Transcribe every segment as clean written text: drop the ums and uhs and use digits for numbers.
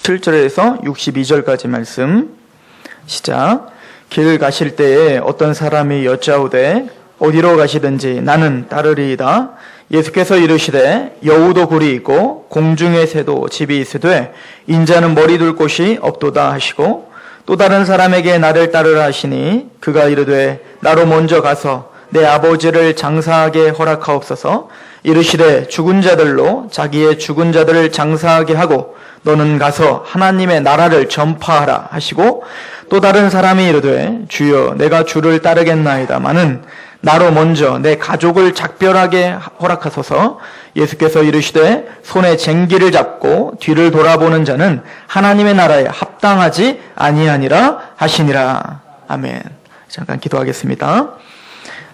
7절에서 62절까지 말씀 시작. 길 가실 때에 어떤 사람이 여짜오되 어디로 가시든지 나는 따르리이다. 예수께서 이르시되 여우도 굴이 있고 공중의 새도 집이 있으되 인자는 머리 둘 곳이 없도다 하시고, 또 다른 사람에게 나를 따르라 하시니 그가 이르되 나로 먼저 가서 내 아버지를 장사하게 허락하옵소서. 이르시되 죽은 자들로 자기의 죽은 자들을 장사하게 하고 너는 가서 하나님의 나라를 전파하라 하시고, 또 다른 사람이 이르되 주여 내가 주를 따르겠나이다마는 나로 먼저 내 가족을 작별하게 허락하소서. 예수께서 이르시되 손에 쟁기를 잡고 뒤를 돌아보는 자는 하나님의 나라에 합당하지 아니하니라 하시니라. 아멘. 잠깐 기도하겠습니다.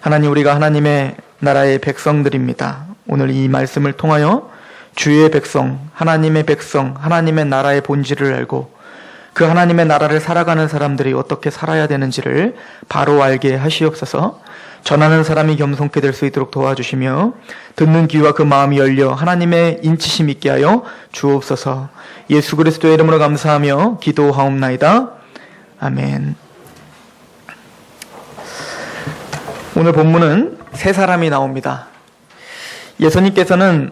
하나님, 우리가 하나님의 나라의 백성들입니다. 오늘 이 말씀을 통하여 주의 백성, 하나님의 백성, 하나님의 나라의 본질을 알고 그 하나님의 나라를 살아가는 사람들이 어떻게 살아야 되는지를 바로 알게 하시옵소서. 전하는 사람이 겸손케 될 수 있도록 도와주시며 듣는 귀와 그 마음이 열려 하나님의 인치심 있게 하여 주옵소서. 예수 그리스도의 이름으로 감사하며 기도하옵나이다. 아멘. 오늘 본문은 세 사람이 나옵니다. 예수님께서는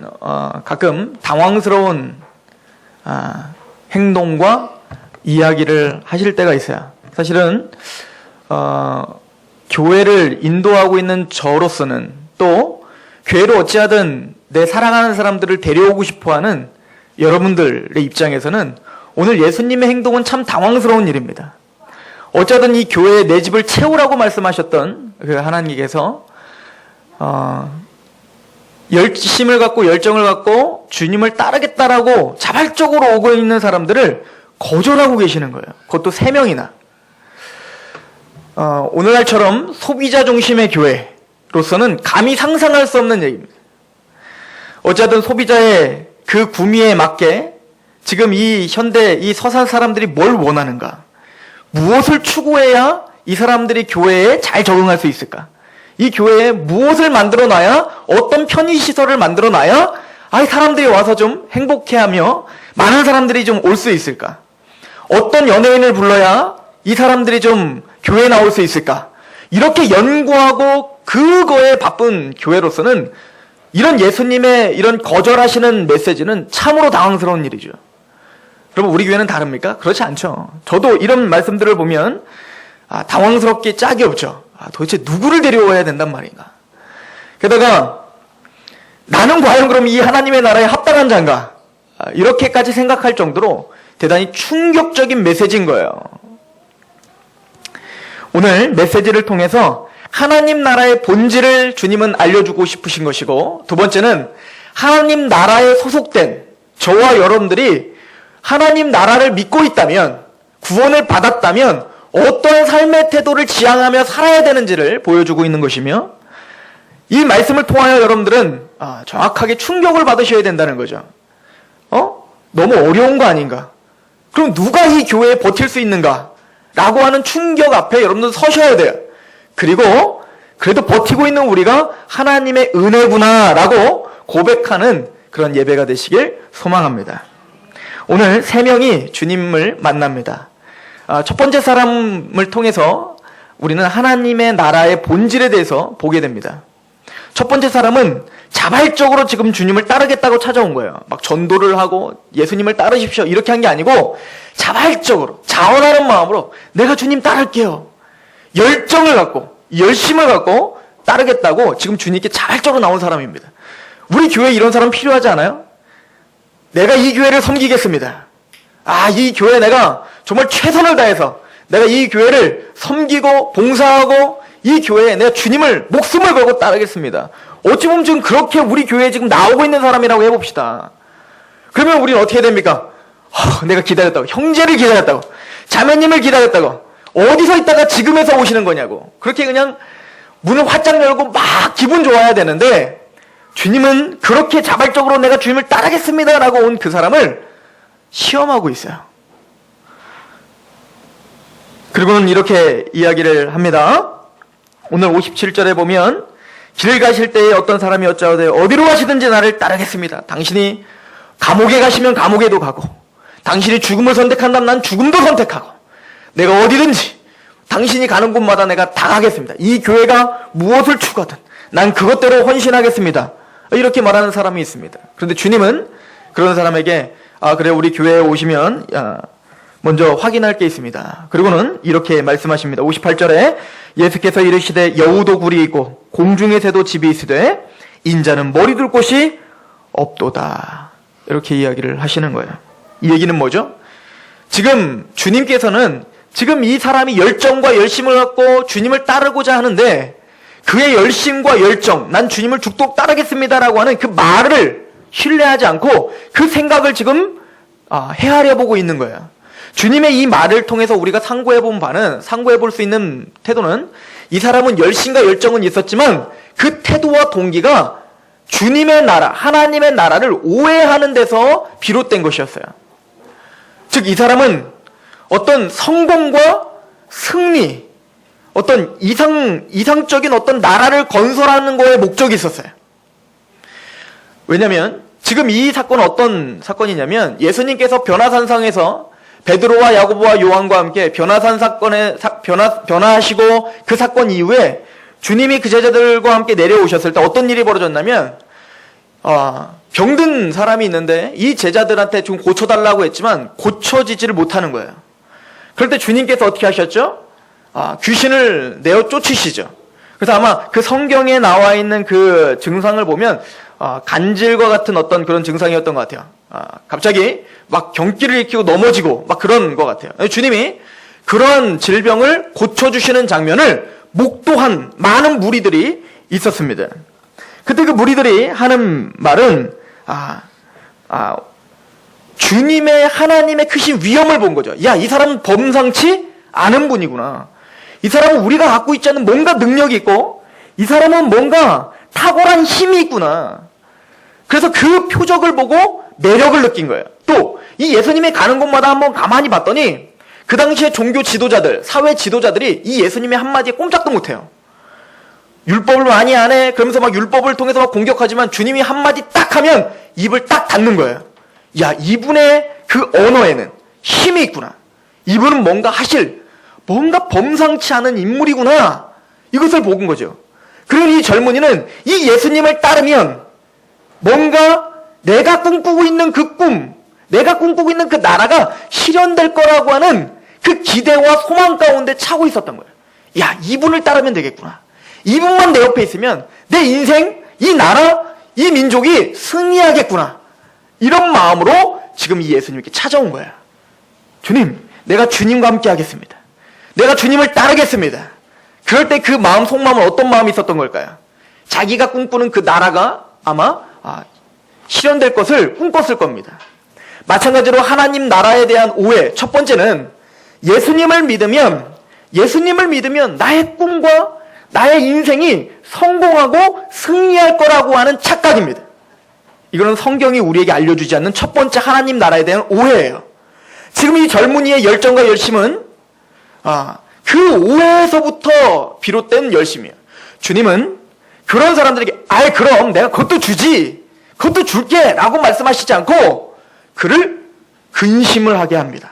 가끔 당황스러운 행동과 이야기를 하실 때가 있어요. 사실은 교회를 인도하고 있는 저로서는, 또 교회로 어찌하든 내 사랑하는 사람들을 데려오고 싶어하는 여러분들의 입장에서는 오늘 예수님의 행동은 참 당황스러운 일입니다. 어쩌든 이 교회에 내 집을 채우라고 말씀하셨던 그 하나님께서 열심을 갖고 열정을 갖고 주님을 따르겠다라고 자발적으로 오고 있는 사람들을 거절하고 계시는 거예요. 그것도 3명이나. 오늘날처럼 소비자 중심의 교회로서는 감히 상상할 수 없는 얘기입니다. 어쨌든 소비자의 그 구미에 맞게 지금 이 현대 이 서산 사람들이 뭘 원하는가, 무엇을 추구해야 이 사람들이 교회에 잘 적응할 수 있을까, 이 교회에 무엇을 만들어놔야, 어떤 편의시설을 만들어놔야 사람들이 와서 좀 행복해하며 많은 사람들이 좀 올 수 있을까, 어떤 연예인을 불러야 이 사람들이 좀 교회에 나올 수 있을까, 이렇게 연구하고 그거에 바쁜 교회로서는 이런 예수님의 이런 거절하시는 메시지는 참으로 당황스러운 일이죠. 여러분, 우리 교회는 다릅니까? 그렇지 않죠. 저도 이런 말씀들을 보면 당황스럽게 짝이 없죠. 도대체 누구를 데려와야 된단 말인가. 게다가 나는 과연 그럼 이 하나님의 나라에 합당한 자인가, 이렇게까지 생각할 정도로 대단히 충격적인 메시지인 거예요. 오늘 메시지를 통해서 하나님 나라의 본질을 주님은 알려주고 싶으신 것이고, 두 번째는 하나님 나라에 소속된 저와 여러분들이 하나님 나라를 믿고 있다면, 구원을 받았다면 어떤 삶의 태도를 지향하며 살아야 되는지를 보여주고 있는 것이며, 이 말씀을 통하여 여러분들은 정확하게 충격을 받으셔야 된다는 거죠. 너무 어려운 거 아닌가? 그럼 누가 이 교회에 버틸 수 있는가? 라고 하는 충격 앞에 여러분들 서셔야 돼요. 그리고 그래도 버티고 있는 우리가 하나님의 은혜구나 라고 고백하는 그런 예배가 되시길 소망합니다. 오늘 3명이 주님을 만납니다. 첫 번째 사람을 통해서 우리는 하나님의 나라의 본질에 대해서 보게 됩니다. 첫 번째 사람은 자발적으로 지금 주님을 따르겠다고 찾아온 거예요. 막 전도를 하고 예수님을 따르십시오 이렇게 한 게 아니고, 자발적으로 자원하는 마음으로 내가 주님 따를게요, 열정을 갖고 열심을 갖고 따르겠다고 지금 주님께 자발적으로 나온 사람입니다. 우리 교회에 이런 사람 필요하지 않아요? 내가 이 교회를 섬기겠습니다. 이 교회에 내가 정말 최선을 다해서 내가 이 교회를 섬기고 봉사하고 이 교회에 내가 주님을 목숨을 걸고 따르겠습니다. 어찌 보면 지금 그렇게 우리 교회에 지금 나오고 있는 사람이라고 해봅시다. 그러면 우리는 어떻게 됩니까? 내가 기다렸다고, 형제를 기다렸다고, 자매님을 기다렸다고, 어디서 있다가 지금에서 오시는 거냐고, 그렇게 그냥 문을 활짝 열고 막 기분 좋아야 되는데, 주님은 그렇게 자발적으로 내가 주님을 따르겠습니다 라고 온 그 사람을 시험하고 있어요. 그리고는 이렇게 이야기를 합니다. 오늘 57절에 보면 길 가실 때에 어떤 사람이 여짜오되 어디로 가시든지 나를 따르겠습니다. 당신이 감옥에 가시면 감옥에도 가고, 당신이 죽음을 선택한다면 난 죽음도 선택하고 내가 어디든지 당신이 가는 곳마다 내가 다 가겠습니다. 이 교회가 무엇을 추구하든 난 그것대로 헌신하겠습니다. 이렇게 말하는 사람이 있습니다. 그런데 주님은 그런 사람에게 그래 우리 교회에 오시면 먼저 확인할 게 있습니다. 그리고는 이렇게 말씀하십니다. 58절에 예수께서 이르시되 여우도 굴이 있고 공중의 새도 집이 있으되 인자는 머리 둘 곳이 없도다. 이렇게 이야기를 하시는 거예요. 이 얘기는 뭐죠? 지금 주님께서는 지금 이 사람이 열정과 열심을 갖고 주님을 따르고자 하는데 그의 열심과 열정, 난 주님을 죽도록 따르겠습니다라고 하는 그 말을 신뢰하지 않고 그 생각을 지금 헤아려 보고 있는 거예요. 주님의 이 말을 통해서 우리가 상고해 볼 수 있는 태도는 이 사람은 열심과 열정은 있었지만 그 태도와 동기가 주님의 나라, 하나님의 나라를 오해하는 데서 비롯된 것이었어요. 즉, 이 사람은 어떤 성공과 승리, 어떤 이상적인 어떤 나라를 건설하는 거에 목적이 있었어요. 왜냐면, 지금 이 사건은 어떤 사건이냐면, 예수님께서 변화산상에서 베드로와 야고보와 요한과 함께 변화산 사건에, 변화하시고 그 사건 이후에 주님이 그 제자들과 함께 내려오셨을 때 어떤 일이 벌어졌냐면 병든 사람이 있는데 이 제자들한테 좀 고쳐달라고 했지만 고쳐지지를 못하는 거예요. 그럴 때 주님께서 어떻게 하셨죠? 귀신을 내어 쫓으시죠. 그래서 아마 그 성경에 나와 있는 그 증상을 보면 간질과 같은 어떤 그런 증상이었던 것 같아요. 갑자기 막 경기를 일으키고 넘어지고 막 그런 것 같아요. 주님이 그런 질병을 고쳐주시는 장면을 목도한 많은 무리들이 있었습니다. 그때 그 무리들이 하는 말은 주님의 하나님의 크신 위엄을 본 거죠. 야, 이 사람은 범상치 않은 분이구나. 이 사람은 우리가 갖고 있지 않는 뭔가 능력이 있고 이 사람은 뭔가 탁월한 힘이 있구나. 그래서 그 표적을 보고 매력을 느낀 거예요. 또 이 예수님이 가는 곳마다 한번 가만히 봤더니 그 당시에 종교 지도자들, 사회 지도자들이 이 예수님의 한마디에 꼼짝도 못해요. 율법을 많이 안 해. 그러면서 막 율법을 통해서 막 공격하지만 주님이 한마디 딱 하면 입을 딱 닫는 거예요. 야, 이분의 그 언어에는 힘이 있구나. 이분은 뭔가 범상치 않은 인물이구나. 이것을 본 거죠. 그리고 이 젊은이는 이 예수님을 따르면 뭔가 내가 꿈꾸고 있는 그 꿈, 내가 꿈꾸고 있는 그 나라가 실현될 거라고 하는 그 기대와 소망 가운데 차고 있었던 거예요. 야, 이분을 따르면 되겠구나. 이분만 내 옆에 있으면 내 인생, 이 나라, 이 민족이 승리하겠구나. 이런 마음으로 지금 이 예수님께 찾아온 거예요. 주님, 내가 주님과 함께 하겠습니다. 내가 주님을 따르겠습니다. 그럴 때 그 마음 속마음은 어떤 마음이 있었던 걸까요? 자기가 꿈꾸는 그 나라가 아마 실현될 것을 꿈꿨을 겁니다. 마찬가지로 하나님 나라에 대한 오해. 첫 번째는 예수님을 믿으면 나의 꿈과 나의 인생이 성공하고 승리할 거라고 하는 착각입니다. 이거는 성경이 우리에게 알려주지 않는 첫 번째 하나님 나라에 대한 오해예요. 지금 이 젊은이의 열정과 열심은 그 오해에서부터 비롯된 열심이에요. 주님은 그런 사람들에게 그럼 내가 그것도 주지, 그것도 줄게 라고 말씀하시지 않고 그를 근심을 하게 합니다.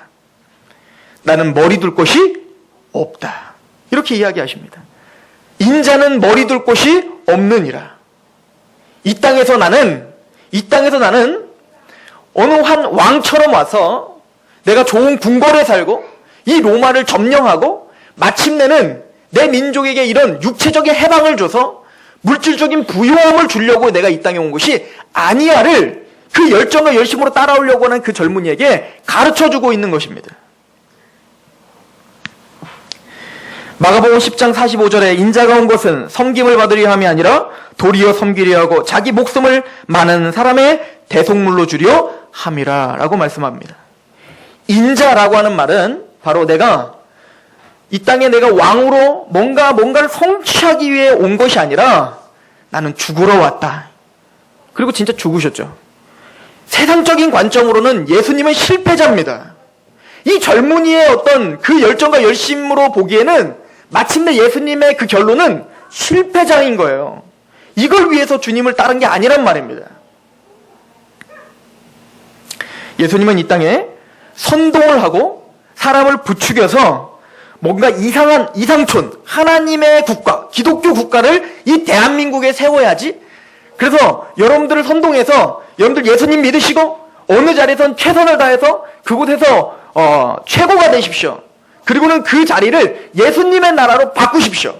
나는 머리 둘 곳이 없다. 이렇게 이야기하십니다. 인자는 머리 둘 곳이 없느니라. 이 땅에서 나는 어느 한 왕처럼 와서 내가 좋은 궁궐에 살고 이 로마를 점령하고 마침내는 내 민족에게 이런 육체적인 해방을 줘서 물질적인 부유함을 주려고 내가 이 땅에 온 것이 아니야를 그 열정과 열심으로 따라오려고 하는 그 젊은이에게 가르쳐주고 있는 것입니다. 마가복음 10장 45절에 인자가 온 것은 섬김을 받으려 함이 아니라 도리어 섬기려 하고 자기 목숨을 많은 사람의 대속물로 주려 함이라 라고 말씀합니다. 인자라고 하는 말은 바로 내가 이 땅에 내가 왕으로 뭔가를 성취하기 위해 온 것이 아니라 나는 죽으러 왔다. 그리고 진짜 죽으셨죠. 세상적인 관점으로는 예수님은 실패자입니다. 이 젊은이의 어떤 그 열정과 열심으로 보기에는 마침내 예수님의 그 결론은 실패자인 거예요. 이걸 위해서 주님을 따른 게 아니란 말입니다. 예수님은 이 땅에 선동을 하고 사람을 부추겨서 뭔가 이상한 이상촌, 하나님의 국가, 기독교 국가를 이 대한민국에 세워야지. 그래서 여러분들을 선동해서 여러분들 예수님 믿으시고 어느 자리에선 최선을 다해서 그곳에서 최고가 되십시오. 그리고는 그 자리를 예수님의 나라로 바꾸십시오.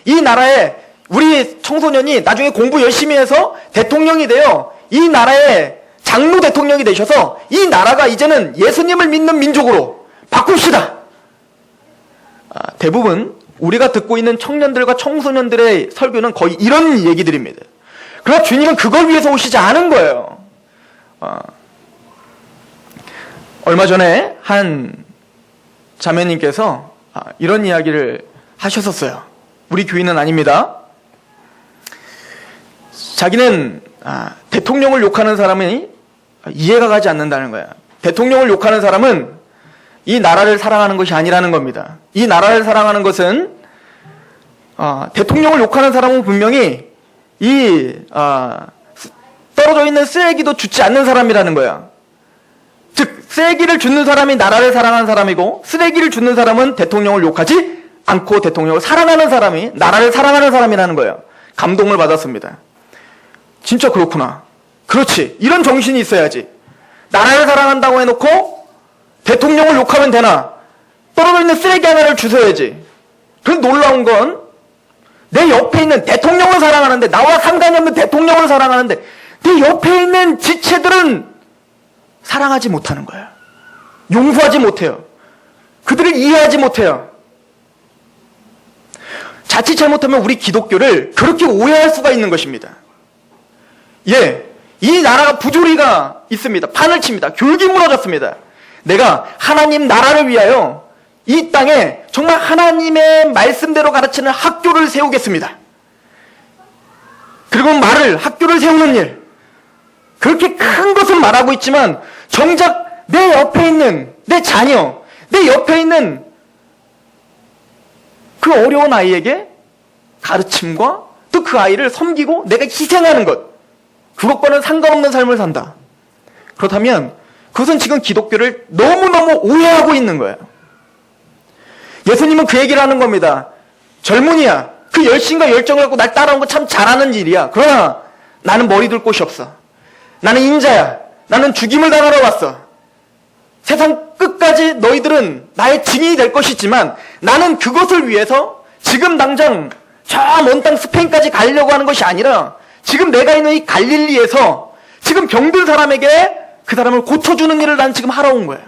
이 나라에 우리 청소년이 나중에 공부 열심히 해서 대통령이 되어 이 나라의 장로 대통령이 되셔서 이 나라가 이제는 예수님을 믿는 민족으로 바꿉시다. 대부분 우리가 듣고 있는 청년들과 청소년들의 설교는 거의 이런 얘기들입니다. 그러나 주님은 그걸 위해서 오시지 않은 거예요. 얼마 전에 한 자매님께서 이런 이야기를 하셨었어요. 우리 교인은 아닙니다. 자기는 대통령을 욕하는 사람이 이해가 가지 않는다는 거야. 대통령을 욕하는 사람은 이 나라를 사랑하는 것이 아니라는 겁니다. 이 나라를 사랑하는 것은 대통령을 욕하는 사람은 분명히 떨어져 있는 쓰레기도 줍지 않는 사람이라는 거야. 즉 쓰레기를 줍는 사람이 나라를 사랑하는 사람이고 쓰레기를 줍는 사람은 대통령을 욕하지 않고 대통령을 사랑하는 사람이 나라를 사랑하는 사람이라는 거예요. 감동을 받았습니다. 진짜 그렇구나. 그렇지. 이런 정신이 있어야지. 나라를 사랑한다고 해놓고 대통령을 욕하면 되나? 떨어져 있는 쓰레기 하나를 주워야지. 그 놀라운 건 내 옆에 있는 대통령을 사랑하는데, 나와 상관이 없는 대통령을 사랑하는데 내 옆에 있는 지체들은 사랑하지 못하는 거야. 용서하지 못해요. 그들을 이해하지 못해요. 자칫 잘못하면 우리 기독교를 그렇게 오해할 수가 있는 것입니다. 이 나라가 부조리가 있습니다. 판을 칩니다. 교육이 무너졌습니다. 내가 하나님 나라를 위하여 이 땅에 정말 하나님의 말씀대로 가르치는 학교를 세우겠습니다. 그리고 학교를 세우는 일, 그렇게 큰 것은 말하고 있지만 정작 내 옆에 있는 내 자녀, 내 옆에 있는 그 어려운 아이에게 가르침과 또 그 아이를 섬기고 내가 희생하는 것, 그것과는 상관없는 삶을 산다. 그렇다면 그것은 지금 기독교를 너무너무 오해하고 있는 거예요. 예수님은 그 얘기를 하는 겁니다. 젊은이야, 그 열심과 열정을 갖고 날 따라온 거 참 잘하는 일이야. 그러나 나는 머리 둘 곳이 없어. 나는 인자야. 나는 죽임을 당하러 왔어. 세상 끝까지 너희들은 나의 증인이 될 것이지만 나는 그것을 위해서 지금 당장 저 먼 땅 스페인까지 가려고 하는 것이 아니라 지금 내가 있는 이 갈릴리에서 지금 병든 사람에게 그 사람을 고쳐주는 일을 난 지금 하러 온 거야.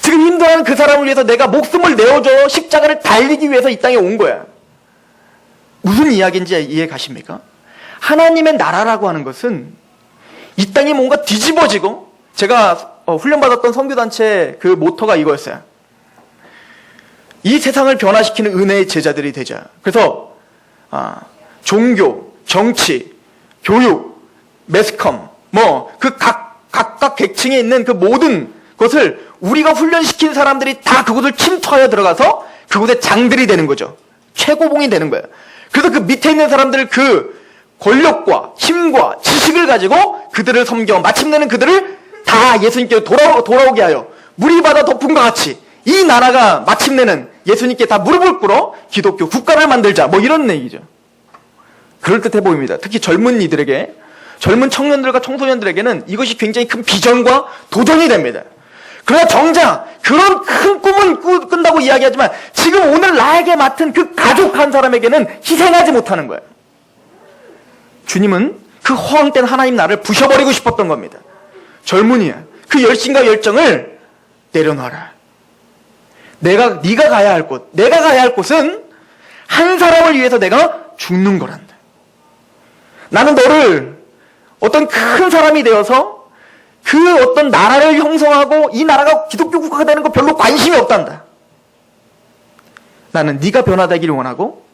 지금 힘들어하는 그 사람을 위해서 내가 목숨을 내어줘 십자가를 달리기 위해서 이 땅에 온 거야. 무슨 이야기인지 이해 가십니까? 하나님의 나라라고 하는 것은 이 땅이 뭔가 뒤집어지고, 제가 훈련받았던 선교단체 그 모토가 이거였어요. 이 세상을 변화시키는 은혜의 제자들이 되자. 그래서 종교, 정치, 교육, 매스컴, 그 각각 계층에 있는 그 모든 것을 우리가 훈련시킨 사람들이 다 그곳을 침투하여 들어가서 그곳의 장들이 되는 거죠. 최고봉이 되는 거예요. 그래서 그 밑에 있는 사람들 그 권력과 힘과 지식을 가지고 그들을 섬겨 마침내는 그들을 다 예수님께 돌아오게 하여 무리바다 덮음과 같이 이 나라가 마침내는 예수님께 다 무릎을 꿇어 기독교 국가를 만들자, 이런 얘기죠. 그럴듯해 보입니다. 특히 젊은이들에게, 젊은 청년들과 청소년들에게는 이것이 굉장히 큰 비전과 도전이 됩니다. 그러나 정작 그런 큰 꿈은 꾼다고 이야기하지만 지금 오늘 나에게 맡은 그 가족 한 사람에게는 희생하지 못하는 거예요. 주님은 그 허황된 하나님 나라를 부셔버리고 싶었던 겁니다. 젊은이야, 그 열심과 열정을 내려놔라. 네가 가야 할 곳, 내가 가야 할 곳은 한 사람을 위해서 내가 죽는 거란다. 나는 너를 어떤 큰 사람이 되어서 그 어떤 나라를 형성하고 이 나라가 기독교 국가가 되는 거 별로 관심이 없단다. 나는 네가 변화되기를 원하고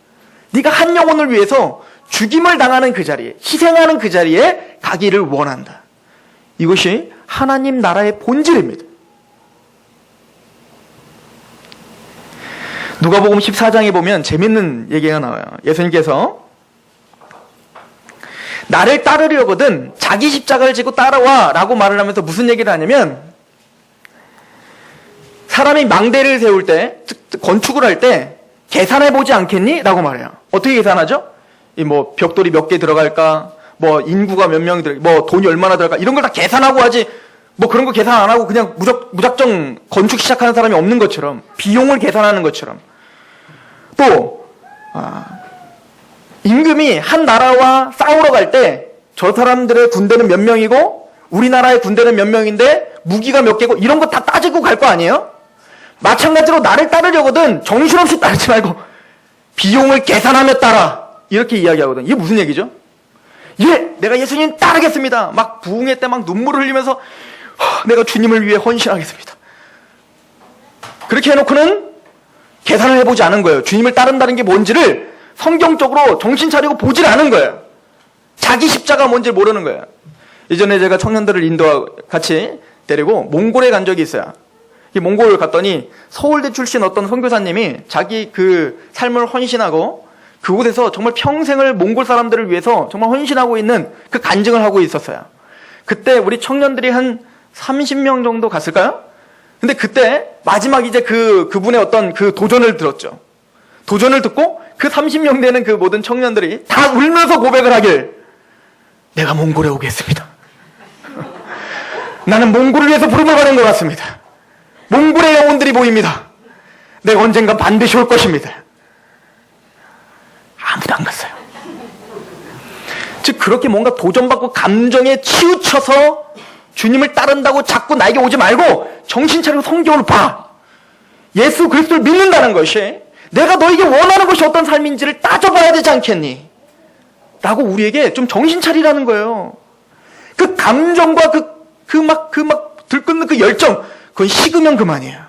네가 한 영혼을 위해서 죽임을 당하는 그 자리에, 희생하는 그 자리에 가기를 원한다. 이것이 하나님 나라의 본질입니다. 누가복음 14장에 보면 재밌는 얘기가 나와요. 예수님께서 나를 따르려거든 자기 십자가를 지고 따라와 라고 말을 하면서 무슨 얘기를 하냐면, 사람이 망대를 세울 때, 건축을 할 때 계산해보지 않겠니? 라고 말해요. 어떻게 계산하죠? 벽돌이 몇 개 들어갈까? 인구가 몇 명이 들어갈까? 돈이 얼마나 들어갈까? 이런 걸 다 계산하고 하지, 그런 거 계산 안 하고 그냥 무작정 건축 시작하는 사람이 없는 것처럼, 비용을 계산하는 것처럼. 또, 임금이 한 나라와 싸우러 갈 때, 저 사람들의 군대는 몇 명이고, 우리나라의 군대는 몇 명인데, 무기가 몇 개고, 이런 거 다 따지고 갈 거 아니에요? 마찬가지로 나를 따르려거든 정신없이 따르지 말고 비용을 계산하며 따라, 이렇게 이야기하거든. 이게 무슨 얘기죠? 내가 예수님 따르겠습니다. 막 부흥회 때 막 눈물을 흘리면서 내가 주님을 위해 헌신하겠습니다. 그렇게 해놓고는 계산을 해보지 않은 거예요. 주님을 따른다는 게 뭔지를 성경적으로 정신 차리고 보질 않은 거예요. 자기 십자가 뭔지 모르는 거예요. 예전에 제가 청년들을 인도하고 같이 데리고 몽골에 간 적이 있어요. 이 몽골을 갔더니 서울대 출신 어떤 선교사님이 자기 그 삶을 헌신하고 그곳에서 정말 평생을 몽골 사람들을 위해서 정말 헌신하고 있는 그 간증을 하고 있었어요. 그때 우리 청년들이 한 30명 정도 갔을까요? 근데 그때 마지막 이제 그분의 어떤 그 도전을 들었죠. 도전을 듣고 그 30명 되는 그 모든 청년들이 다 울면서 고백을 하길, 내가 몽골에 오겠습니다. 나는 몽골을 위해서 부름을 받은 것 같습니다. 몽골의 영혼들이 보입니다. 내가 언젠가 반드시 올 것입니다. 아무도 안 갔어요. 즉 그렇게 뭔가 도전받고 감정에 치우쳐서 주님을 따른다고 자꾸 나에게 오지 말고 정신 차리고 성경을 봐. 예수 그리스도를 믿는다는 것이 내가 너에게 원하는 것이 어떤 삶인지를 따져봐야 되지 않겠니? 라고 우리에게 좀 정신 차리라는 거예요. 그 감정과 그 막 들끓는 그 열정, 그건 식으면 그만이에요.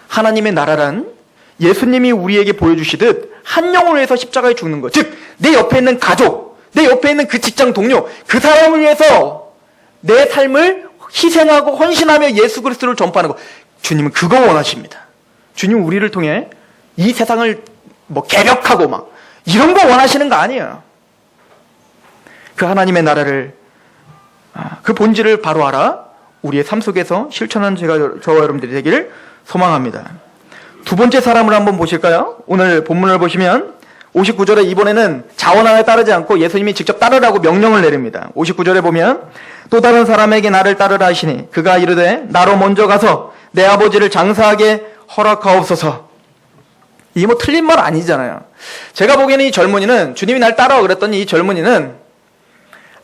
하나님의 나라란 예수님이 우리에게 보여주시듯 한 영혼을 위해서 십자가에 죽는 것. 즉, 내 옆에 있는 가족, 내 옆에 있는 그 직장 동료, 그 사람을 위해서 내 삶을 희생하고 헌신하며 예수 그리스도를 전파하는 것. 주님은 그거 원하십니다. 주님은 우리를 통해 이 세상을 개벽하고 막 이런 거 원하시는 거 아니에요. 그 하나님의 나라를, 그 본질을 바로 알아 우리의 삶 속에서 실천하는 저와 여러분들이 되기를 소망합니다. 두 번째 사람을 한번 보실까요? 오늘 본문을 보시면 59절에 이번에는 자원 하나에 따르지 않고 예수님이 직접 따르라고 명령을 내립니다. 59절에 보면 또 다른 사람에게 나를 따르라 하시니 그가 이르되 나로 먼저 가서 내 아버지를 장사하게 허락하옵소서. 이게 틀린 말 아니잖아요. 제가 보기에는 이 젊은이는 주님이 날 따라와 그랬더니 이 젊은이는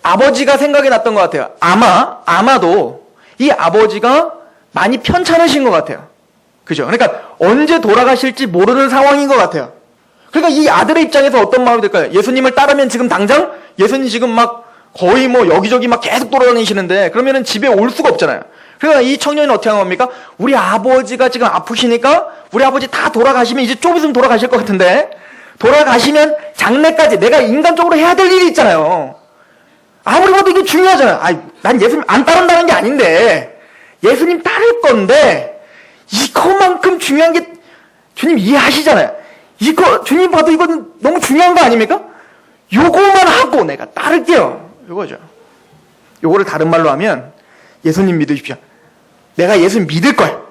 아버지가 생각이 났던 것 같아요. 아마도 이 아버지가 많이 편찮으신 것 같아요. 그죠? 그러니까 언제 돌아가실지 모르는 상황인 것 같아요. 그러니까 이 아들의 입장에서 어떤 마음이 들까요? 예수님을 따르면 지금 당장 예수님 지금 막 거의 여기저기 막 계속 돌아다니시는데 그러면은 집에 올 수가 없잖아요. 그러니까 이 청년이 어떻게 한 겁니까? 우리 아버지가 지금 아프시니까 우리 아버지 다 돌아가시면 이제 좀 있으면 돌아가실 것 같은데 돌아가시면 장례까지 내가 인간적으로 해야 될 일이 있잖아요. 아무리 봐도 이게 중요하잖아요. 난 예수님 안 따른다는 게 아닌데 예수님 따를 건데 이거만큼 중요한 게 주님 이해하시잖아요. 이거 주님 봐도 이건 너무 중요한 거 아닙니까? 요거만 하고 내가 따를게요. 요거죠. 요거를 다른 말로 하면 예수님 믿으십시오. 내가 예수님 믿을 거야.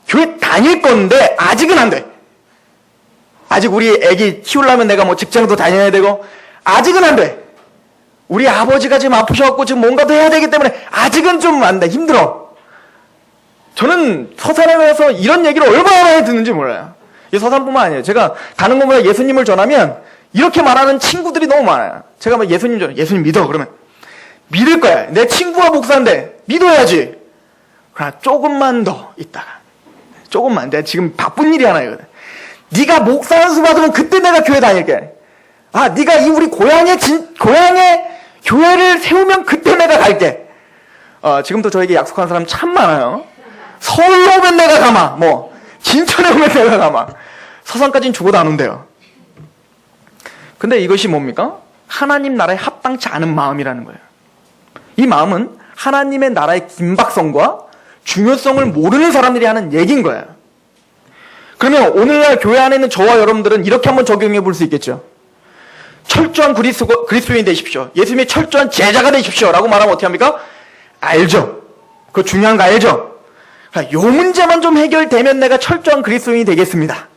교회 다닐 건데 아직은 안 돼. 아직 우리 애기 키우려면 내가 직장도 다녀야 되고 아직은 안 돼. 우리 아버지가 지금 아프셔갖고 지금 뭔가도 해야 되기 때문에 아직은 좀 안 돼. 힘들어. 저는 서산에 가서 이런 얘기를 얼마나 많이 듣는지 몰라요. 이 서산뿐만 아니에요. 제가 가는 곳마다 예수님을 전하면 이렇게 말하는 친구들이 너무 많아요. 제가 막 예수님 믿어. 그러면 믿을 거야. 내 친구가 목사인데 믿어야지. 그러나 조금만 더 있다가 조금만. 내가 지금 바쁜 일이 하나 있거든. 네가 목사 연수 받으면 그때 내가 교회 다닐게. 네가 이 우리 고향에 교회를 세우면 그때 내가 갈게. 지금도 저에게 약속한 사람 참 많아요. 서울로 오면 내가 가마. 진천에 오면 내가 가마. 서산까지는 죽어도 안 온대요. 근데 이것이 뭡니까? 하나님 나라에 합당치 않은 마음이라는 거예요. 이 마음은 하나님의 나라의 긴박성과 중요성을 모르는 사람들이 하는 얘기인 거예요. 그러면 오늘날 교회 안에 있는 저와 여러분들은 이렇게 한번 적용해 볼 수 있겠죠. 철저한 그리스도인이 되십시오. 예수님의 철저한 제자가 되십시오. 라고 말하면 어떻게 합니까? 알죠. 그거 중요한 거 알죠. 요 문제만 좀 해결되면 내가 철저한 그리스도인이 되겠습니다.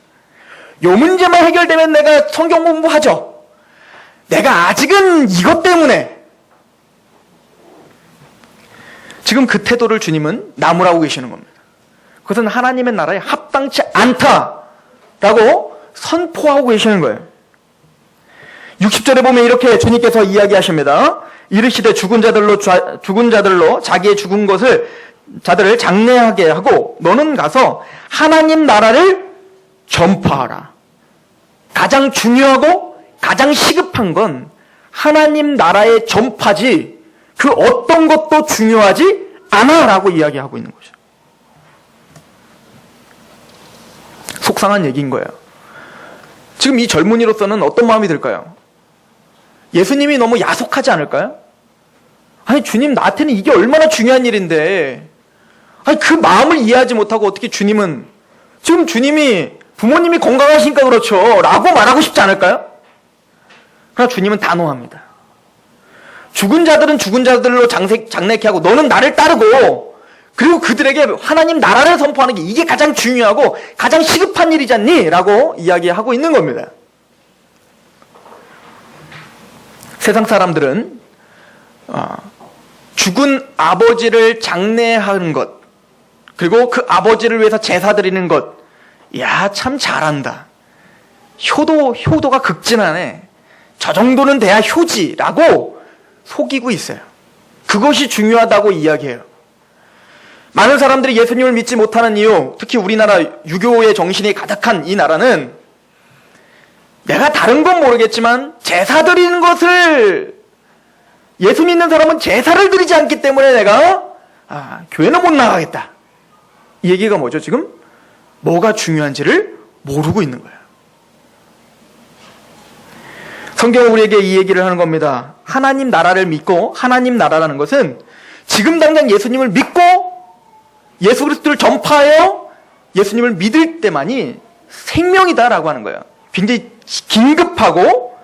요 문제만 해결되면 내가 성경 공부하죠. 내가 아직은 이것 때문에. 지금 그 태도를 주님은 나무라고 계시는 겁니다. 그것은 하나님의 나라에 합당치 않다라고 선포하고 계시는 거예요. 60절에 보면 이렇게 주님께서 이야기하십니다. 이르시되 죽은 자들로 자기의 죽은 자들을 장례하게 하고 너는 가서 하나님 나라를 전파하라. 가장 중요하고 가장 시급한 건 하나님 나라의 전파지 그 어떤 것도 중요하지 않아라고 이야기하고 있는 거죠. 속상한 얘기인 거예요. 지금 이 젊은이로서는 어떤 마음이 들까요? 예수님이 너무 야속하지 않을까요? 아니 주님 나한테는 이게 얼마나 중요한 일인데 아니 그 마음을 이해하지 못하고 어떻게 주님은 지금 주님이 부모님이 건강하시니까 그렇죠 라고 말하고 싶지 않을까요? 그러나 주님은 단호합니다. 죽은 자들은 죽은 자들로 장례케 하고 너는 나를 따르고 그리고 그들에게 하나님 나라를 선포하는 게 이게 가장 중요하고 가장 시급한 일이지 않니? 라고 이야기하고 있는 겁니다. 세상 사람들은 죽은 아버지를 장례하는 것 그리고 그 아버지를 위해서 제사 드리는 것 야, 참 잘한다. 효도가 극진하네. 저 정도는 돼야 효지라고 속이고 있어요. 그것이 중요하다고 이야기해요. 많은 사람들이 예수님을 믿지 못하는 이유, 특히 우리나라 유교의 정신이 가득한 이 나라는 내가 다른 건 모르겠지만 제사 드리는 것을 예수 믿는 사람은 제사를 드리지 않기 때문에 내가 교회는 못 나가겠다. 이 얘기가 뭐죠 지금? 뭐가 중요한지를 모르고 있는 거예요. 성경은 우리에게 이 얘기를 하는 겁니다. 하나님 나라를 믿고 하나님 나라라는 것은 지금 당장 예수님을 믿고 예수 그리스도를 전파하여 예수님을 믿을 때만이 생명이다라고 하는 거예요. 굉장히 긴급하고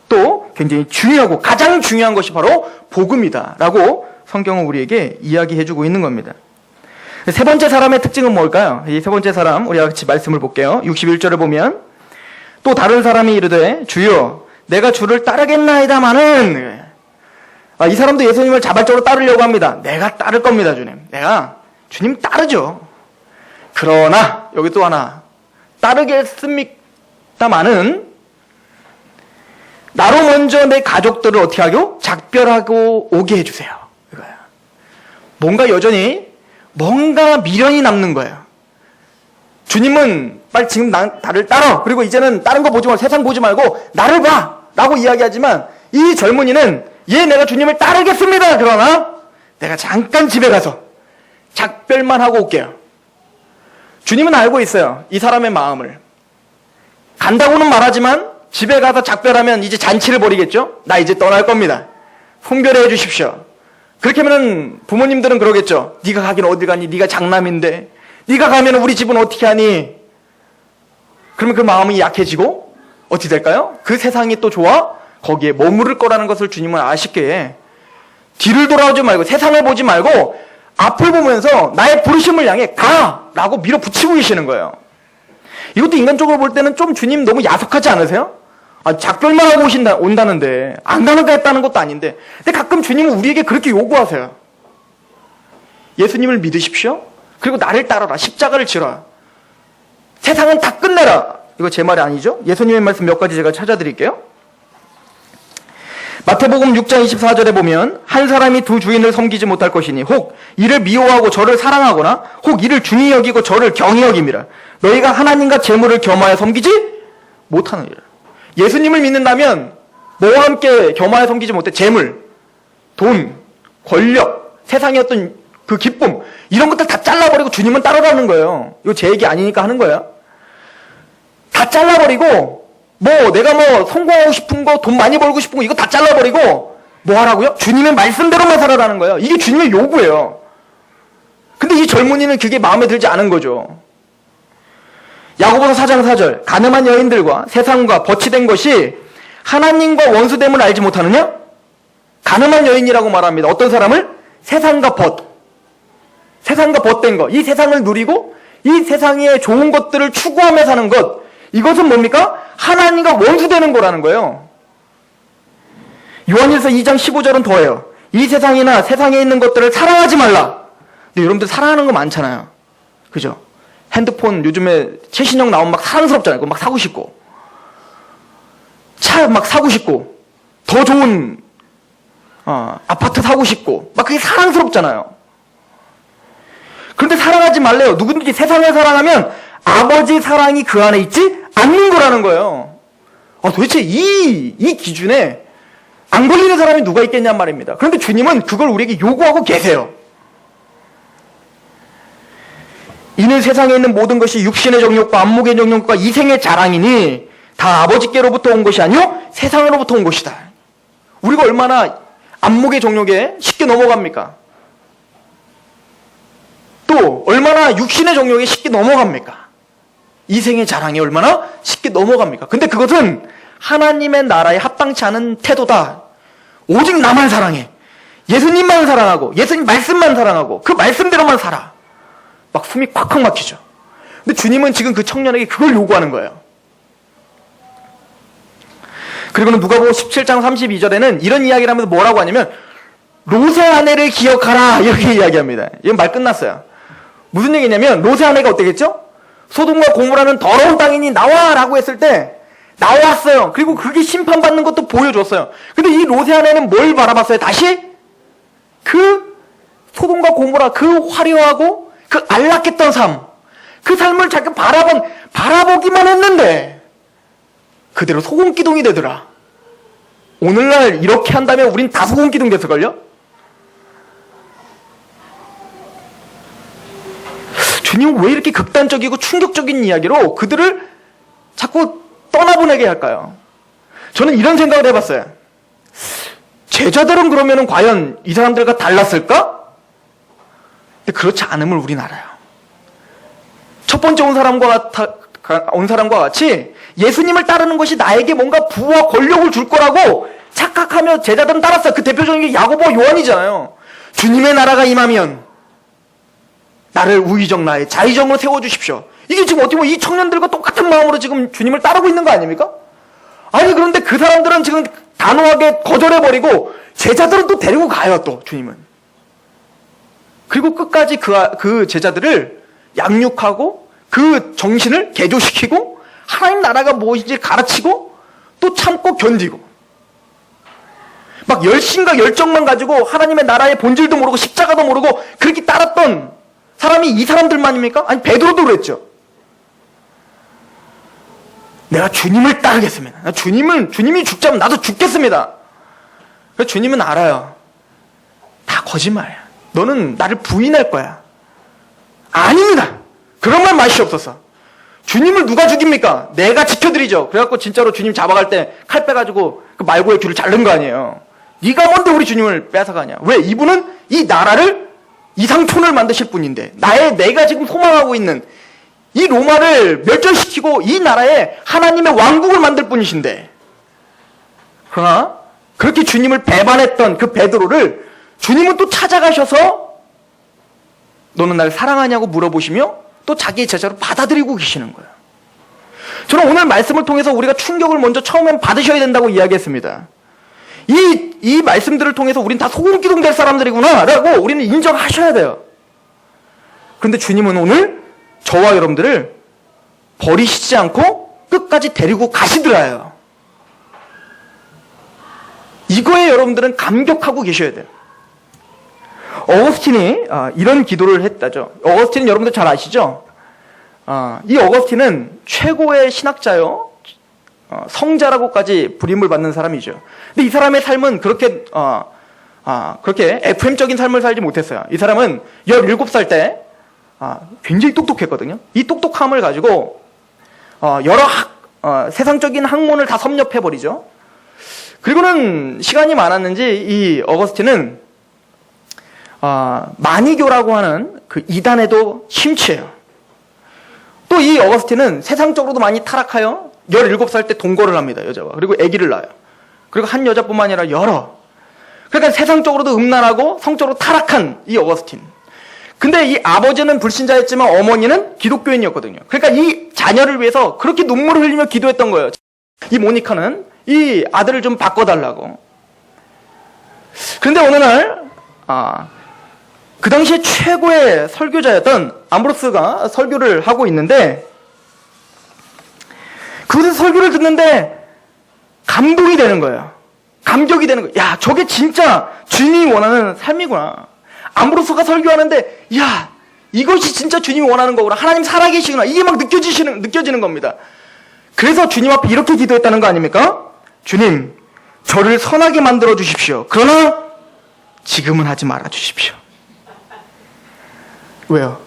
또 굉장히 중요하고 가장 중요한 것이 바로 복음이다라고 성경은 우리에게 이야기해주고 있는 겁니다. 세 번째 사람의 특징은 뭘까요? 이 세 번째 사람 우리가 같이 말씀을 볼게요. 61절을 보면 또 다른 사람이 이르되 주여 내가 주를 따르겠나이다마는 이 사람도 예수님을 자발적으로 따르려고 합니다. 내가 따를 겁니다. 내가 주님 따르죠. 그러나 여기 또 하나 따르겠습니다마는 나로 먼저 내 가족들을 어떻게 하고 작별하고 오게 해주세요. 이거예요. 뭔가 여전히 뭔가 미련이 남는 거예요. 주님은 빨리 지금 나를 따라 그리고 이제는 다른 거 보지 말고 세상 보지 말고 나를 봐 라고 이야기하지만 이 젊은이는 내가 주님을 따르겠습니다. 그러나 내가 잠깐 집에 가서 작별만 하고 올게요. 주님은 알고 있어요. 이 사람의 마음을. 간다고는 말하지만 집에 가서 작별하면 이제 잔치를 벌이겠죠? 나 이제 떠날 겁니다. 송별해 해 주십시오. 그렇게 하면 부모님들은 그러겠죠. 네가 가긴 어디 가니? 네가 장남인데. 네가 가면 우리 집은 어떻게 하니? 그러면 그 마음이 약해지고 어떻게 될까요? 그 세상이 또 좋아? 거기에 머무를 거라는 것을 주님은 아시기에 뒤를 돌아오지 말고 세상을 보지 말고 앞을 보면서 나의 부르심을 향해 가라고 밀어붙이고 계시는 거예요. 이것도 인간적으로 볼 때는 좀 주님 너무 야속하지 않으세요? 작별만 하고 온다는데 안 가는 거 했다는 것도 아닌데 근데 가끔 주님은 우리에게 그렇게 요구하세요. 예수님을 믿으십시오. 그리고 나를 따라라. 십자가를 지라. 세상은 다 끝내라. 이거 제 말이 아니죠? 예수님의 말씀 몇 가지 제가 찾아드릴게요. 마태복음 6장 24절에 보면 한 사람이 두 주인을 섬기지 못할 것이니 혹 이를 미워하고 저를 사랑하거나 혹 이를 중히 여기고 저를 경히 여김이라. 너희가 하나님과 재물을 겸하여 섬기지 못하느니라. 예수님을 믿는다면 뭐와 함께 겸하여 섬기지 못해? 재물, 돈, 권력, 세상의 어떤 그 기쁨 이런 것들 다 잘라버리고 주님은 따라가는 거예요. 이거 제 얘기 아니니까 하는 거야. 다 잘라버리고 내가 성공하고 싶은 거, 돈 많이 벌고 싶은 거 이거 다 잘라버리고 뭐 하라고요? 주님의 말씀대로만 살아라는 거예요. 이게 주님의 요구예요. 근데 이 젊은이는 그게 마음에 들지 않은 거죠. 야고보서 4장 4절 가늠한 여인들과 세상과 벗이 된 것이 하나님과 원수됨을 알지 못하느냐? 가늠한 여인이라고 말합니다. 어떤 사람을? 세상과 벗. 세상과 벗된 것, 이 세상을 누리고 이 세상의 좋은 것들을 추구하며 사는 것, 이것은 뭡니까? 하나님과 원수되는 거라는 거예요. 요한일서 2장 15절은 더해요. 이 세상이나 세상에 있는 것들을 사랑하지 말라. 근데 여러분들 사랑하는 거 많잖아요. 그죠? 핸드폰 요즘에 최신형 나오면 막 사랑스럽잖아요. 그거 막 사고 싶고. 차 막 사고 싶고. 더 좋은 아파트 사고 싶고. 막 그게 사랑스럽잖아요. 그런데 사랑하지 말래요. 누구든지 세상을 사랑하면 아버지 사랑이 그 안에 있지 않는 거라는 거예요. 도대체 이 기준에 안 걸리는 사람이 누가 있겠냔 말입니다. 그런데 주님은 그걸 우리에게 요구하고 계세요. 이는 세상에 있는 모든 것이 육신의 정욕과 안목의 정욕과 이생의 자랑이니 다 아버지께로부터 온 것이 아니요 세상으로부터 온 것이다. 우리가 얼마나 안목의 정욕에 쉽게 넘어갑니까? 또 얼마나 육신의 정욕에 쉽게 넘어갑니까? 이생의 자랑이 얼마나 쉽게 넘어갑니까? 근데 그것은 하나님의 나라에 합당치 않은 태도다. 오직 나만 사랑해. 예수님만 사랑하고 예수님 말씀만 사랑하고 그 말씀대로만 살아. 막 숨이 콱콱 막히죠. 근데 주님은 지금 그 청년에게 그걸 요구하는 거예요. 그리고는 누가복음 17장 32절에는 이런 이야기를 하면서 뭐라고 하냐면 롯의 아내를 기억하라 이렇게 이야기합니다. 이건 말 끝났어요. 무슨 얘기냐면 롯의 아내가 어떻겠죠? 소돔과 고모라는 더러운 땅이니 나와라고 했을 때 나왔어요. 그리고 그게 심판받는 것도 보여줬어요. 근데 이 롯의 아내는 뭘 바라봤어요? 다시 그 소돔과 고모라 그 화려하고 그 안락했던 삶, 그 삶을 자꾸 바라보기만 했는데 그대로 소금기둥이 되더라. 오늘날 이렇게 한다면 우린 다 소금기둥 됐을걸요? 주님은 왜 이렇게 극단적이고 충격적인 이야기로 그들을 자꾸 떠나보내게 할까요? 저는 이런 생각을 해봤어요. 제자들은 그러면 과연 이 사람들과 달랐을까? 근데 그렇지 않음을 우린 알아요. 첫 번째 온 사람과 같이 예수님을 따르는 것이 나에게 뭔가 부와 권력을 줄 거라고 착각하며 제자들은 따랐어요. 그 대표적인 게 야고보와 요한이잖아요. 주님의 나라가 임하면 나를 우의정 나의 자의정으로 세워주십시오. 이게 지금 어떻게 보면 이 청년들과 똑같은 마음으로 지금 주님을 따르고 있는 거 아닙니까? 아니 그런데 그 사람들은 지금 단호하게 거절해버리고 제자들은 또 데리고 가요. 또 주님은. 그리고 끝까지 그 제자들을 양육하고 그 정신을 개조시키고 하나님 나라가 무엇인지 가르치고 또 참고 견디고 막 열심과 열정만 가지고 하나님의 나라의 본질도 모르고 십자가도 모르고 그렇게 따랐던 사람이 이 사람들만입니까? 아니 베드로도 그랬죠. 내가 주님을 따르겠습니다. 주님이 죽자면 나도 죽겠습니다. 그래서 주님은 알아요. 다 거짓말이야. 너는 나를 부인할 거야. 아닙니다. 그런 말 마시옵소서. 주님을 누가 죽입니까? 내가 지켜드리죠. 그래갖고 진짜로 주님 잡아갈 때 칼 빼가지고 그 말고의 귀를 자른 거 아니에요. 네가 뭔데 우리 주님을 뺏어가냐? 왜? 이분은 이 나라를 이상촌을 만드실 분인데 내가 지금 소망하고 있는 이 로마를 멸절시키고 이 나라에 하나님의 왕국을 만들 분이신데 그러나 그렇게 주님을 배반했던 그 베드로를 주님은 또 찾아가셔서 너는 날 사랑하냐고 물어보시며 또 자기의 제자로 받아들이고 계시는 거예요. 저는 오늘 말씀을 통해서 우리가 충격을 먼저 처음엔 받으셔야 된다고 이야기했습니다. 이 말씀들을 통해서 우린 다 소금기둥 될 사람들이구나 라고 우리는 인정하셔야 돼요. 그런데 주님은 오늘 저와 여러분들을 버리시지 않고 끝까지 데리고 가시더라요. 이거에 여러분들은 감격하고 계셔야 돼요. 어거스틴이 이런 기도를 했다죠. 어거스틴은 여러분들 잘 아시죠? 이 어거스틴은 최고의 신학자요. 성자라고까지 부림을 받는 사람이죠. 근데 이 사람의 삶은 그렇게 FM적인 삶을 살지 못했어요. 이 사람은 17살 때 굉장히 똑똑했거든요. 이 똑똑함을 가지고 여러 세상적인 학문을 다 섭렵해버리죠. 그리고는 시간이 많았는지 이 어거스틴은 마니교라고 하는 그 이단에도 심취해요. 또 이 어거스틴은 세상적으로도 많이 타락하여 17살 때 동거를 합니다. 여자와. 그리고 아기를 낳아요. 그리고 한 여자뿐만 아니라 여러. 그러니까 세상적으로도 음란하고 성적으로 타락한 이 어거스틴. 근데 이 아버지는 불신자였지만 어머니는 기독교인이었거든요. 그러니까 이 자녀를 위해서 그렇게 눈물을 흘리며 기도했던 거예요. 이 모니카는 이 아들을 좀 바꿔달라고. 그런데 어느 날, 그 당시에 최고의 설교자였던 암브로스가 설교를 하고 있는데, 그곳에서 설교를 듣는데 감동이 되는 거예요. 감격이 되는 거예요. 야, 저게 진짜 주님이 원하는 삶이구나. 암브로스가 설교하는데, 야, 이것이 진짜 주님이 원하는 거구나. 하나님 살아계시구나. 이게 막 느껴지는 겁니다. 그래서 주님 앞에 이렇게 기도했다는 거 아닙니까? 주님, 저를 선하게 만들어 주십시오. 그러나 지금은 하지 말아 주십시오. 왜요?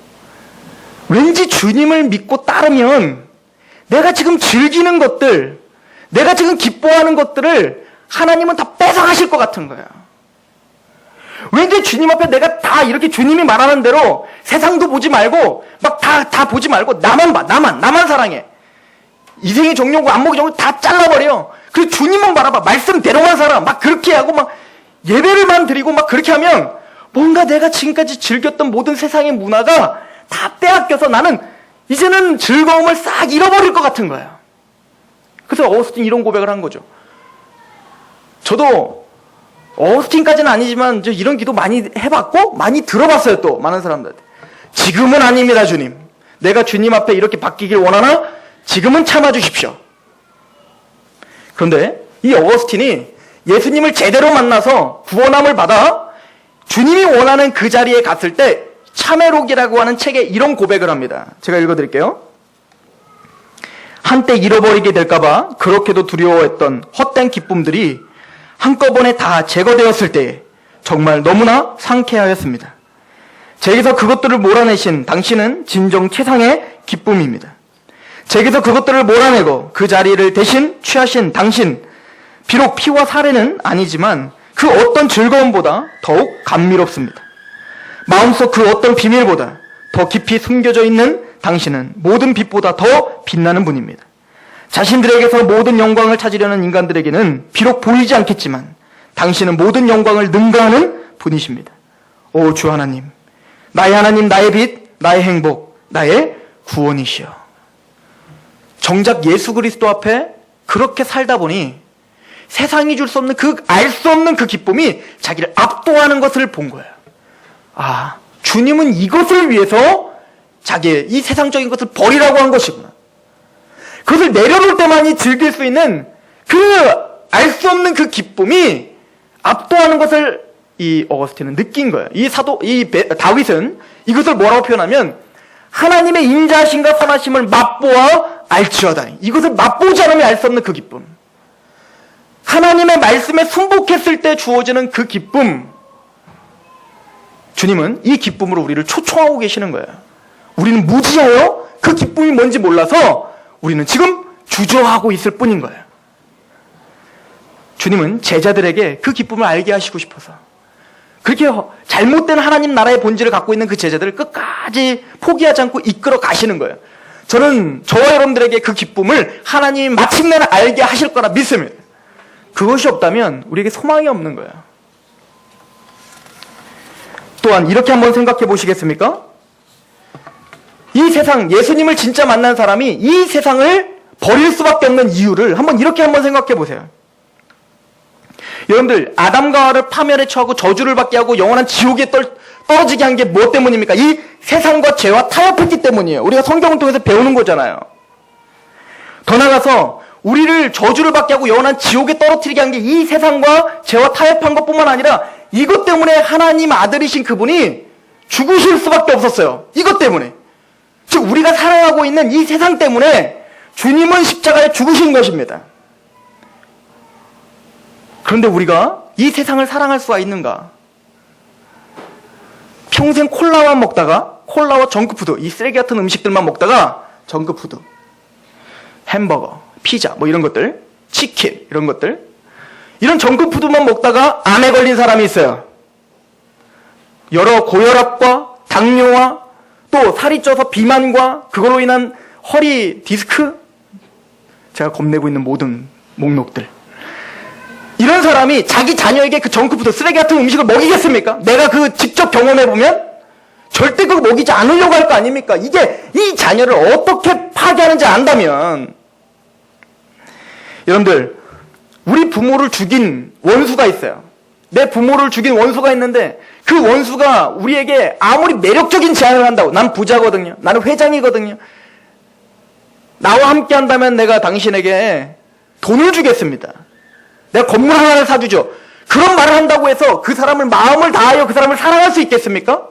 왠지 주님을 믿고 따르면 내가 지금 즐기는 것들, 내가 지금 기뻐하는 것들을 하나님은 다 뺏어가실 것 같은 거예요. 왠지 주님 앞에 내가 다 이렇게 주님이 말하는 대로 세상도 보지 말고 막 다 보지 말고 나만 봐. 나만 사랑해. 이생의 정욕과 안목의 정욕 다 잘라버려. 그리고 주님만 바라봐. 말씀대로만 살아. 막 그렇게 하고 막 예배를만 드리고 막 그렇게 하면 뭔가 내가 지금까지 즐겼던 모든 세상의 문화가 다 빼앗겨서 나는 이제는 즐거움을 싹 잃어버릴 것 같은 거예요. 그래서 어거스틴 이런 고백을 한 거죠. 저도 어거스틴까지는 아니지만 저 이런 기도 많이 해봤고 많이 들어봤어요. 또 많은 사람들한테. 지금은 아닙니다, 주님. 내가 주님 앞에 이렇게 바뀌길 원하나 지금은 참아주십시오. 그런데 이 어거스틴이 예수님을 제대로 만나서 구원함을 받아 주님이 원하는 그 자리에 갔을 때 참회록이라고 하는 책에 이런 고백을 합니다. 제가 읽어드릴게요. 한때 잃어버리게 될까봐 그렇게도 두려워했던 헛된 기쁨들이 한꺼번에 다 제거되었을 때에 정말 너무나 상쾌하였습니다. 제게서 그것들을 몰아내신 당신은 진정 최상의 기쁨입니다. 제게서 그것들을 몰아내고 그 자리를 대신 취하신 당신, 비록 피와 살에는 아니지만 그 어떤 즐거움보다 더욱 감미롭습니다. 마음속 그 어떤 비밀보다 더 깊이 숨겨져 있는 당신은 모든 빛보다 더 빛나는 분입니다. 자신들에게서 모든 영광을 찾으려는 인간들에게는 비록 보이지 않겠지만 당신은 모든 영광을 능가하는 분이십니다. 오 주 하나님, 나의 하나님, 나의 빛, 나의 행복, 나의 구원이시여. 정작 예수 그리스도 앞에 그렇게 살다 보니 세상이 줄 수 없는 알 수 없는 그 기쁨이 자기를 압도하는 것을 본 거예요. 주님은 이것을 위해서 자기의 이 세상적인 것을 버리라고 한 것이구나. 그것을 내려놓을 때만이 즐길 수 있는 알 수 없는 그 기쁨이 압도하는 것을 이 어거스틴은 느낀 거예요. 다윗은 이것을 뭐라고 표현하면 하나님의 인자하심과 선하심을 맛보아 알지어다니. 이것을 맛보지 않으면 알 수 없는 그 기쁨. 하나님의 말씀에 순복했을 때 주어지는 그 기쁨. 주님은 이 기쁨으로 우리를 초청하고 계시는 거예요. 우리는 무지하여 그 기쁨이 뭔지 몰라서 우리는 지금 주저하고 있을 뿐인 거예요. 주님은 제자들에게 그 기쁨을 알게 하시고 싶어서 그렇게 잘못된 하나님 나라의 본질을 갖고 있는 그 제자들을 끝까지 포기하지 않고 이끌어 가시는 거예요. 저는 저와 여러분들에게 그 기쁨을 하나님이 마침내 알게 하실 거라 믿습니다. 그것이 없다면 우리에게 소망이 없는 거예요. 또한 이렇게 한번 생각해 보시겠습니까? 이 세상, 예수님을 진짜 만난 사람이 이 세상을 버릴 수밖에 없는 이유를 이렇게 한번 생각해 보세요. 여러분들, 아담과 하와를 파멸에 처하고 저주를 받게 하고 영원한 지옥에 떨어지게 한 게 무엇 때문입니까? 이 세상과 죄와 타협했기 때문이에요. 우리가 성경을 통해서 배우는 거잖아요. 더 나아가서 우리를 저주를 받게 하고 영원한 지옥에 떨어뜨리게 한 게 이 세상과 죄와 타협한 것뿐만 아니라 이것 때문에 하나님 아들이신 그분이 죽으실 수밖에 없었어요. 이것 때문에. 즉 우리가 살아가고 있는 이 세상 때문에 주님은 십자가에 죽으신 것입니다. 그런데 우리가 이 세상을 사랑할 수가 있는가? 평생 콜라만 먹다가, 콜라와 정크푸드, 이 쓰레기 같은 음식들만 먹다가 정크푸드, 햄버거, 피자 이런 것들, 치킨 이런 것들, 이런 정크푸드만 먹다가 암에 걸린 사람이 있어요. 여러 고혈압과 당뇨와 또 살이 쪄서 비만과 그걸로 인한 허리 디스크, 제가 겁내고 있는 모든 목록들, 이런 사람이 자기 자녀에게 그 정크푸드, 쓰레기 같은 음식을 먹이겠습니까? 내가 직접 경험해보면 절대 그거 먹이지 않으려고 할 거 아닙니까? 이게 이 자녀를 어떻게 파괴하는지 안다면, 여러분들, 우리 부모를 죽인 원수가 있어요. 내 부모를 죽인 원수가 있는데 그 원수가 우리에게 아무리 매력적인 제안을 한다고, 난 부자거든요, 나는 회장이거든요, 나와 함께 한다면 내가 당신에게 돈을 주겠습니다, 내가 건물 하나를 사주죠, 그런 말을 한다고 해서 그 사람을 마음을 다하여 그 사람을 사랑할 수 있겠습니까?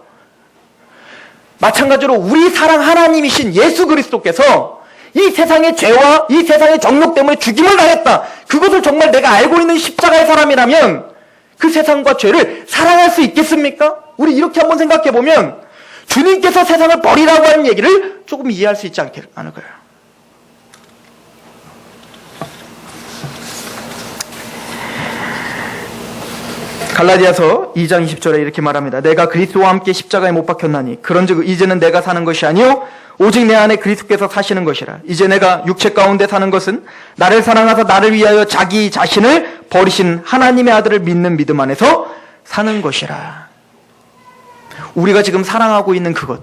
마찬가지로 우리 사랑 하나님이신 예수 그리스도께서 이 세상의 죄와 이 세상의 정욕 때문에 죽임을 당했다, 그것을 정말 내가 알고 있는 십자가의 사람이라면 그 세상과 죄를 사랑할 수 있겠습니까? 우리 이렇게 한번 생각해 보면 주님께서 세상을 버리라고 하는 얘기를 조금 이해할 수 있지 않을까요? 갈라디아서 2장 20절에 이렇게 말합니다. 내가 그리스도와 함께 십자가에 못 박혔나니 그런즉 이제는 내가 사는 것이 아니요 오직 내 안에 그리스도께서 사시는 것이라. 이제 내가 육체 가운데 사는 것은 나를 사랑하사 나를 위하여 자기 자신을 버리신 하나님의 아들을 믿는 믿음 안에서 사는 것이라. 우리가 지금 사랑하고 있는 그것,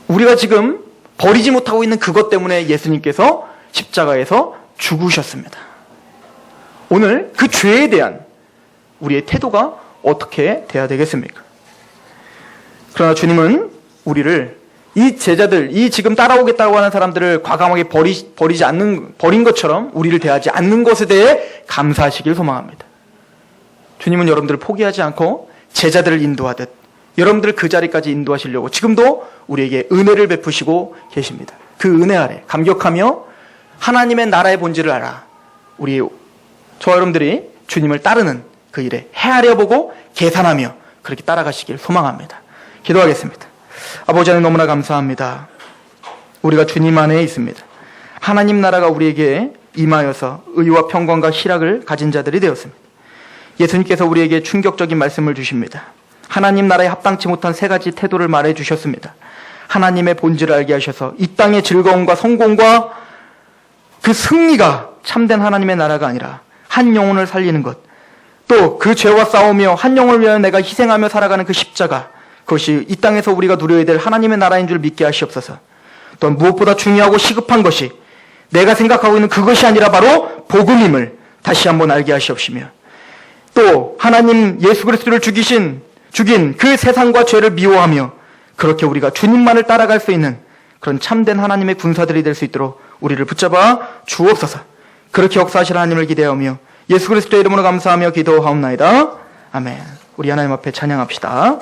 우리가 지금 버리지 못하고 있는 그것 때문에 예수님께서 십자가에서 죽으셨습니다. 오늘 그 죄에 대한 우리의 태도가 어떻게 돼야 되겠습니까? 그러나 주님은 우리를, 이 제자들, 이 지금 따라오겠다고 하는 사람들을 과감하게 버린 것처럼 우리를 대하지 않는 것에 대해 감사하시길 소망합니다. 주님은 여러분들을 포기하지 않고 제자들을 인도하듯 여러분들을 그 자리까지 인도하시려고 지금도 우리에게 은혜를 베푸시고 계십니다. 그 은혜 아래 감격하며 하나님의 나라의 본질을 알아 저와 여러분들이 주님을 따르는 그 일에 헤아려 보고 계산하며 그렇게 따라가시길 소망합니다. 기도하겠습니다. 아버지 하나님, 너무나 감사합니다. 우리가 주님 안에 있습니다. 하나님 나라가 우리에게 임하여서 의와 평강과 희락을 가진 자들이 되었습니다. 예수님께서 우리에게 충격적인 말씀을 주십니다. 하나님 나라에 합당치 못한 세 가지 태도를 말해 주셨습니다. 하나님의 본질을 알게 하셔서 이 땅의 즐거움과 성공과 그 승리가 참된 하나님의 나라가 아니라 한 영혼을 살리는 것, 또 그 죄와 싸우며 한 영혼을 위하여 내가 희생하며 살아가는 그 십자가, 그것이 이 땅에서 우리가 누려야 될 하나님의 나라인 줄 믿게 하시옵소서. 또한 무엇보다 중요하고 시급한 것이 내가 생각하고 있는 그것이 아니라 바로 복음임을 다시 한번 알게 하시옵시며, 또 하나님 예수 그리스도를 죽인 그 세상과 죄를 미워하며 그렇게 우리가 주님만을 따라갈 수 있는 그런 참된 하나님의 군사들이 될 수 있도록 우리를 붙잡아 주옵소서. 그렇게 역사하실 하나님을 기대하며 예수 그리스도의 이름으로 감사하며 기도하옵나이다. 아멘. 우리 하나님 앞에 찬양합시다.